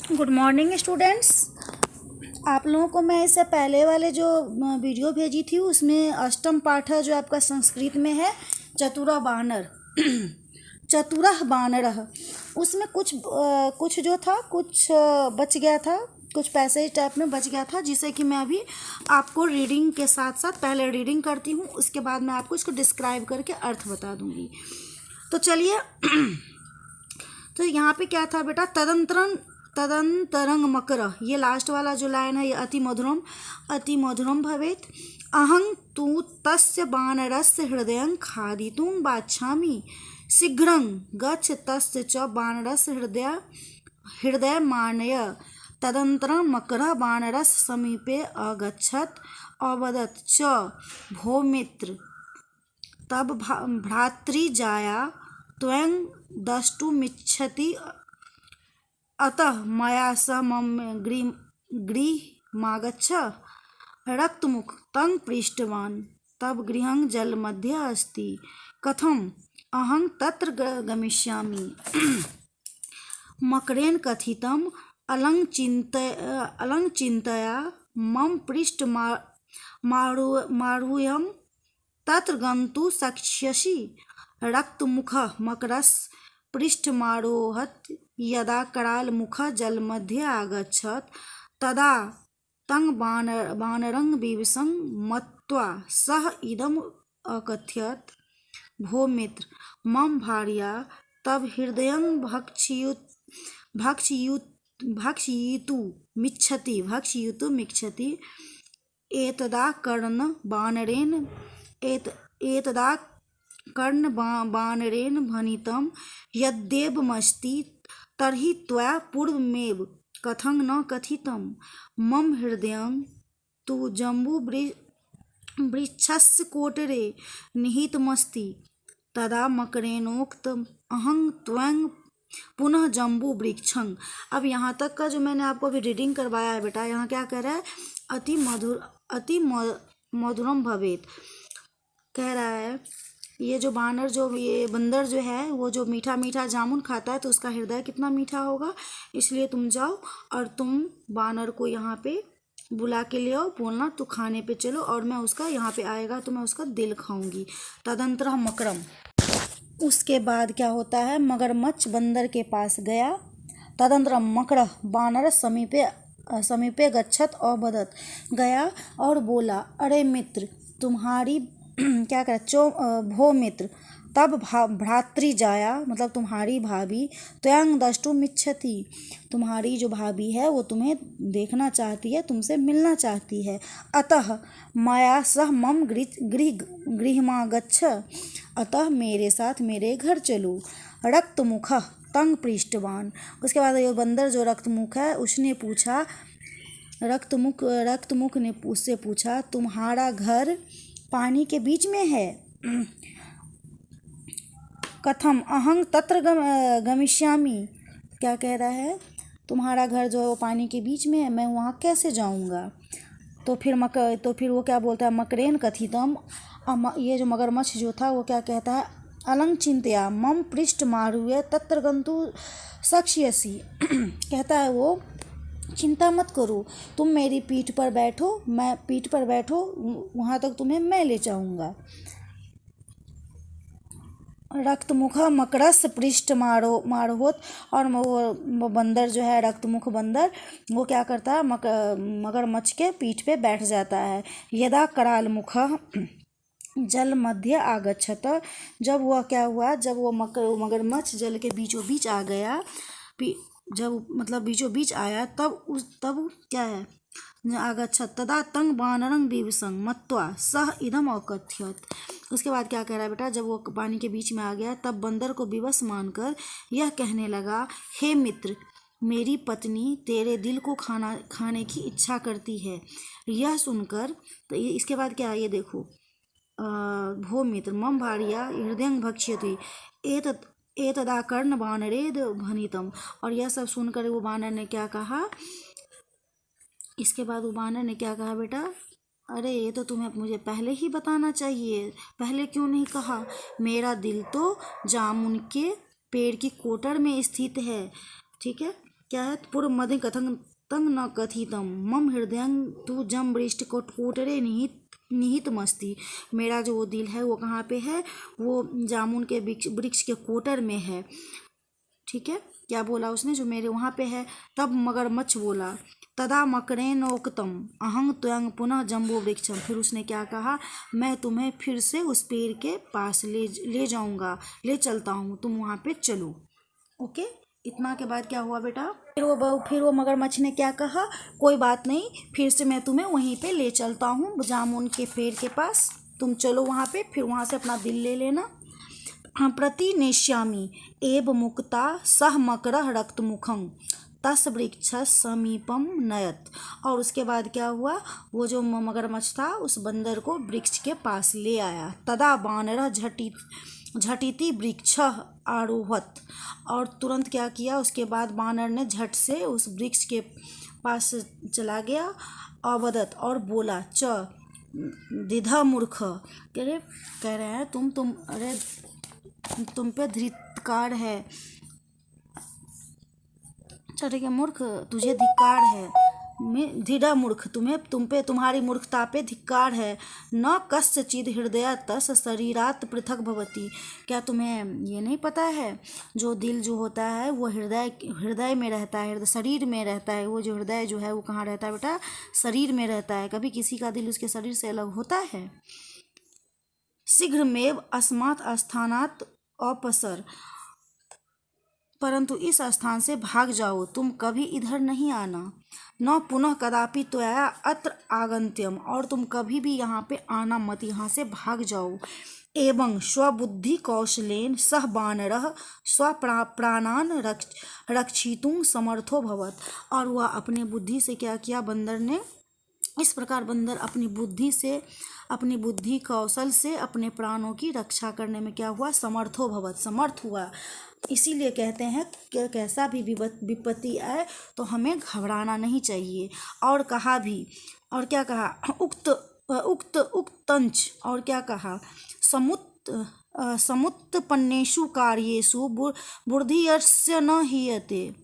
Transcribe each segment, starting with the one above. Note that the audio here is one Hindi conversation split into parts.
Good morning students. आप लोगों को मैं इससे पहले वाले जो वीडियो भेजी थी उसमें अष्टम पाठ है जो आपका संस्कृत में है चतुरा बानर चतुरः बानरः। उसमें कुछ जो था कुछ बच गया था, कुछ पैसेज टाइप में बच गया था, जिसे कि मैं अभी आपको रीडिंग के साथ साथ पहले रीडिंग करती हूँ, उसके बाद मैं आपको इसको डिस्क्राइब करके अर्थ बता दूंगी। तो चलिए तो यहाँ पे क्या था बेटा, तदंतरंग मकर, ये लास्ट वाला जो लाइन है ये अति मधुरम भवेत। अहं तु तस्य बानरस्य हृदयं खादितुं वाञ्छामि शीघ्रं गच्छ तस्य च बानरस्य हृदयमानय। तदंतरं मकरः बानरस्य समीपे अगच्छत् अवदत् च भो मित्र तब भ्रातृजाया त्वं द्रष्टुमिच्छति अतः मया सह मम गृहमागच्छ। रक्तमुख तं पृष्टवान् तब गृहं जलमध्ये अस्ति, कथम् अहं तत्र गमिष्यामि। मकरेण कथितम् अलङ्चिन्तया मम पृष्ठमारुह्यं तत्र गन्तुं शक्ष्यसि। रक्तमुखः मकरस्य पृष्ठमारोहत् यदा करालमुखः जलमध्ये आगच्छत् तदा तं बानरं विवशं मत्वा सः इदम् अकथयत्, भो मित्र मम भार्या तव हृदयं भक्षयितुमिच्छति। एतदा कर्णबानरेण भणितं यद्देवमस्ति तर्हि त्वया पूर्वमेव कथं न कथितं। मम हृदयं तु जम्बूवृक्षस्य कोटरे निहितमस्ति। तदा मकरेणोक्तम् अहं त्वं पुनः जम्बूवृक्षं। अब यहाँ तक का जो मैंने आपको अभी रीडिंग करवाया है बेटा, यहाँ क्या कह रहा है, अति मधुरम भवेत, कह रहा है ये जो बंदर जो है वो जो मीठा मीठा जामुन खाता है तो उसका हृदय कितना मीठा होगा। इसलिए तुम जाओ और तुम बानर को यहाँ पे बुला के ले आओ, बोलना तो खाने पे चलो और मैं उसका यहाँ पे आएगा तो मैं उसका दिल खाऊंगी। तदंतरः मकरम, उसके बाद क्या होता है, मगरमच्छ बंदर के पास गया। तदंतरम मकरः बानर समीपे गच्छत अवदत्, गया और बोला, अरे मित्र तुम्हारी क्या करे भो मित्र तब भ्रातृजाया मतलब तुम्हारी भाभी त्वं द्रष्टुमिच्छति, तुम्हारी जो भाभी है वो तुम्हें देखना चाहती है, तुमसे मिलना चाहती है। अतः मया सह मम गृहमागच्छ, अतः मेरे साथ मेरे घर चलो। रक्तमुखः तं पृष्टवान्, उसके बाद ये बंदर जो रक्तमुख है उसने पूछा, रक्तमुख ने उससे पूछा तुम्हारा घर पानी के बीच में है। कथम अहं तत्र गमिष्यामि, क्या कह रहा है, तुम्हारा घर जो है पानी के बीच में है, मैं वहाँ कैसे जाऊँगा। तो फिर वो क्या बोलता है, मकरेण कथितम, ये जो मगरमच्छ जो था वो क्या कहता है, अलङ्चिन्तया मम पृष्ठमारुह्य तत्र गन्तुं शक्ष्यसि, कहता है वो चिंता मत करो, तुम मेरी पीठ पर बैठो, वहाँ तक तुम्हें मैं ले जाऊँगा। रक्तमुख मकरस्य पृष्ठमारोहत्, और वो बंदर जो है रक्तमुख बंदर वो क्या करता है, मगरमच्छ के पीठ पे बैठ जाता है। यदा करालमुख जल मध्य आगच्छत, जब वह क्या हुआ, जब वो मगरमच्छ जल के बीचों बीच आ गया, जब मतलब बीचों बीच आया तब क्या है, आगच्छत तदा तं बानरं विवशं मत्वा सह इदम् अकथयत्। उसके बाद क्या कह रहा है बेटा, जब वो पानी के बीच में आ गया तब बंदर को विवश मानकर यह कहने लगा, हे मित्र मेरी पत्नी तेरे दिल को खाने की इच्छा करती है। यह सुनकर तो इसके बाद क्या है ये देखो, भो मित्र मम भार्या हृदयं भक्ष्यति एतदा कर्ण बानरेद भणितम्। और यह सब सुनकर वो बानर ने क्या कहा, इसके बाद वो बानर ने क्या कहा बेटा, अरे ये तो तुम्हें मुझे पहले ही बताना चाहिए, पहले क्यों नहीं कहा, मेरा दिल तो जामुन के पेड़ की कोटर में स्थित है। ठीक है, क्या है, पूर्व मध्य कथं तंग न कथितम मम हृदयं तु जम वृष्टि कोटरे निहित मस्ती। मेरा जो वो दिल है वो कहाँ पे है, वो जामुन के वृक्ष के कोटर में है। ठीक है, क्या बोला उसने, जो मेरे वहाँ पे है। तब मगरमच्छ बोला, तदा मकरेणोक्तम अहं त्वं पुनः जम्बो वृक्षम। फिर उसने क्या कहा, मैं तुम्हें फिर से उस पेड़ के पास ले जाऊंगा, ले चलता हूँ, तुम वहाँ पे चलो। ओके, इतना के बाद क्या हुआ बेटा, फिर वो मगरमच्छ ने क्या कहा, कोई बात नहीं, फिर से मैं तुम्हें वहीं पे ले चलता हूँ जामुन के पेड़ के पास, तुम चलो वहाँ पे, फिर वहाँ से अपना दिल ले लेना। प्रति नेष्यामि एव मुक्ता सह मकरः रक्तमुखं तस् वृक्ष समीपम नयत। और उसके बाद क्या हुआ, वो जो मगरमच्छ था उस बंदर को वृक्ष के पास ले आया। तदा बानरः झटिति वृक्ष आरोहत। और तुरंत क्या किया, उसके बाद बानर ने झट से उस वृक्ष के पास चला गया। अवदत, और बोला, च दिधा मूर्ख, कह रहे हैं अरे तुम पे धिक्कार है, ठीक है, मूर्ख तुझे धिक्कार है, मैं धिड़ा मूर्ख, तुम पे तुम्हारी मूर्खता पे धिक्कार है। न कस्यचिद हृदय तस् शरीरात पृथक भवति। क्या तुम्हें ये नहीं पता है, जो दिल जो होता है वो हृदय में रहता है, शरीर में रहता है। वो जो हृदय जो है वो कहाँ रहता है बेटा, शरीर में रहता है। कभी किसी का दिल उसके शरीर से अलग होता है। शीघ्रमेव अस्मात् स्थानात् अपसर, परंतु इस स्थान से भाग जाओ, तुम कभी इधर नहीं आना। न पुनः कदापि त्वया अत्र आगंत्यम, और तुम कभी भी यहाँ पे आना मत, यहाँ से भाग जाओ। एवं स्वबुद्धि कौशलेन सह बानरः स्वप्राणान रक्षितुं समर्थो भवत। और वह अपने बुद्धि से क्या किया, बंदर ने इस प्रकार बंदर अपनी बुद्धि कौशल से अपने प्राणों की रक्षा करने में क्या हुआ, समर्थो भवत, समर्थ हुआ। इसीलिए कहते हैं कि कैसा भी विपत्ति आए तो हमें घबराना नहीं चाहिए। और कहा भी, और क्या कहा, उक्तंच, और क्या कहा, समुत्पन्नेषु कार्येषु बुद्धिर्यस्य न हीयते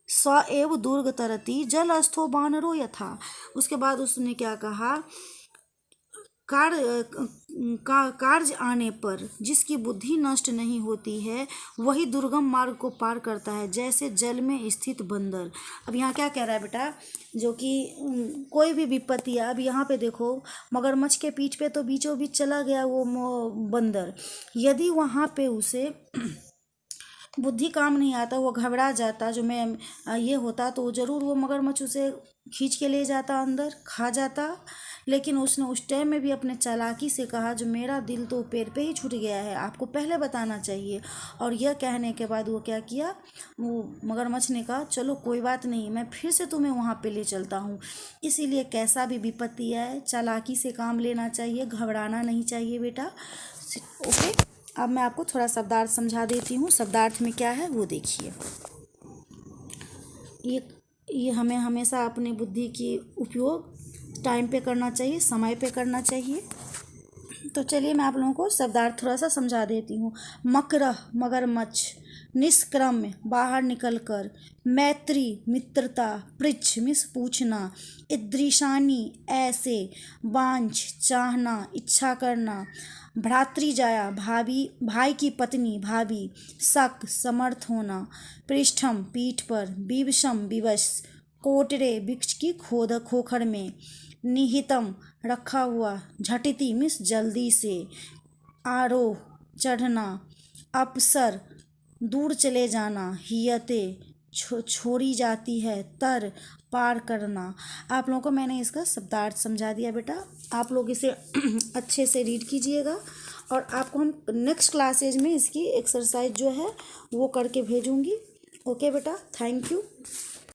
स एव दुर्ग तरति जलस्थो बानरो यथा। उसके बाद उसने क्या कहा, कार्य आने पर जिसकी बुद्धि नष्ट नहीं होती है वही दुर्गम मार्ग को पार करता है, जैसे जल में स्थित बंदर। अब यहाँ क्या कह रहा है बेटा, जो कि कोई भी विपत्ति है, अब यहाँ पे देखो मगरमच्छ के पीठ पे तो बीचों बीच चला गया वो बंदर। यदि वहाँ पे उसे बुद्धि काम नहीं आता, वो घबरा जाता, जो मैं ये होता, तो ज़रूर वो मगरमच्छ उसे खींच के ले जाता, अंदर खा जाता। लेकिन उसने उस टाइम में भी अपने चालाकी से कहा, जो मेरा दिल तो पैर पे ही छूट गया है, आपको पहले बताना चाहिए। और यह कहने के बाद वो क्या किया, वो मगरमच्छ ने कहा, चलो कोई बात नहीं, मैं फिर से तुम्हें वहाँ पे ले चलता हूँ। इसीलिए कैसा भी विपत्ति आए चालाकी से काम लेना चाहिए, घबराना नहीं चाहिए बेटा। ओके, अब मैं आपको थोड़ा शब्दार्थ समझा देती हूँ। शब्दार्थ में क्या है वो देखिए। ये हमें हमेशा अपनी बुद्धि की उपयोग टाइम पे करना चाहिए, समय पे करना चाहिए। तो चलिए मैं आप लोगों को शब्दार्थ थोड़ा सा समझा देती हूँ। मकरह मगरमच्छ, निष्क्रम्य बाहर निकलकर, मैत्री मित्रता, पृच्छ मिस पूछना, ईदृशानी ऐसे, वांछ चाहना इच्छा करना, भ्रातृजाया भाई की पत्नी भाभी, शक समर्थ होना, पृष्ठम पीठ पर, विवशम विवश कोटरे वृक्ष की खोखर में, निहितम रखा हुआ, झटिति मिस जल्दी से, आरोह चढ़ना, अपसर दूर चले जाना, हियते छोड़ी जाती है, तर पार करना। आप लोगों को मैंने इसका शब्दार्थ समझा दिया बेटा। आप लोग इसे अच्छे से रीड कीजिएगा, और आपको हम नेक्स्ट क्लासेज में इसकी एक्सरसाइज जो है वो करके भेजूंगी। ओके बेटा, थैंक यू।